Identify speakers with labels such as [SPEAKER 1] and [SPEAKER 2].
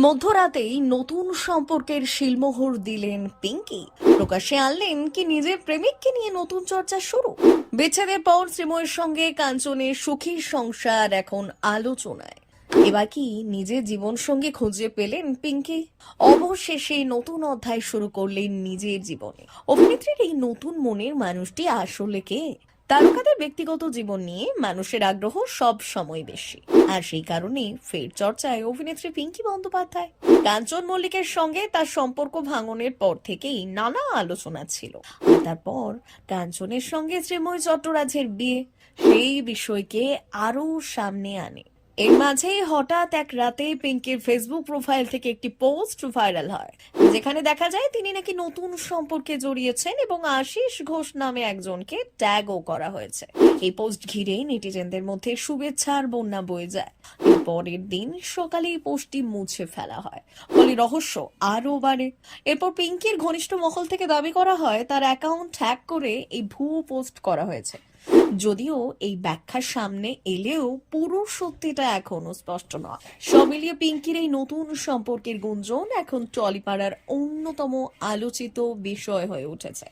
[SPEAKER 1] মধ্যরাতেই নতুন সম্পর্কের শিলমোহর দিলেন পিঙ্কি। প্রকাশ্যে আনলেন কি নিজের প্রেমিককে নিয়ে নতুন চর্চা শুরু। বিচ্ছেদের পর শ্রীময়ের সঙ্গে কাঞ্চনের সুখী সংসার এখন আলোচনায়। এবার কি নিজের জীবন সঙ্গী খুঁজে পেলেন পিঙ্কি? অবশেষে নতুন অধ্যায় শুরু করলেন নিজের জীবনে। অভিনেত্রীর এই নতুন মনের মানুষটি আসলে কে? তারকাদের ব্যক্তিগত জীবন নিয়ে মানুষের আগ্রহ সব সময় বেশি, আর সেই কারণে ফের চর্চায় অভিনেত্রী পিঙ্কি বন্দ্যোপাধ্যায়। কাঞ্চন মল্লিকের সঙ্গে তার সম্পর্ক ভাঙনের পর থেকেই নানা আলোচনা ছিল, আর তারপর কাঞ্চনের সঙ্গে শ্রীময় চট্টরাজের বিয়ে সেই বিষয়কে আরো সামনে আনে। এর মাঝেই হঠাৎ এক রাতে পিঙ্কির ফেসবুক প্রোফাইল থেকে একটি পোস্ট ভাইরাল হয়, যেখানে দেখা যায় তিনি নাকি নতুন সম্পর্কে জড়িয়েছেন এবং আশিস ঘোষ নামে একজনকে ট্যাগও করা হয়েছে। এই পোস্ট ঘিরে নেটিজেনদের মধ্যে শুভেচ্ছার বন্যা বয়ে যায়। এর পরের দিন সকালে এই পোস্টটি মুছে ফেলা হয়, ফলে রহস্য আরও বাড়ে। এরপর পিঙ্কির ঘনিষ্ঠ মহল থেকে দাবি করা হয় তার অ্যাকাউন্ট হ্যাক করে এই ভুয়ো পোস্ট করা হয়েছে। যদিও এই ব্যাখ্যা সামনে এলেও পুরো সত্যিটা এখনো স্পষ্ট নয়। সব মিলিয়ে পিঙ্কির এই নতুন সম্পর্কের গুঞ্জন এখন টলিপাড়ার অন্যতম আলোচিত বিষয় হয়ে উঠেছে।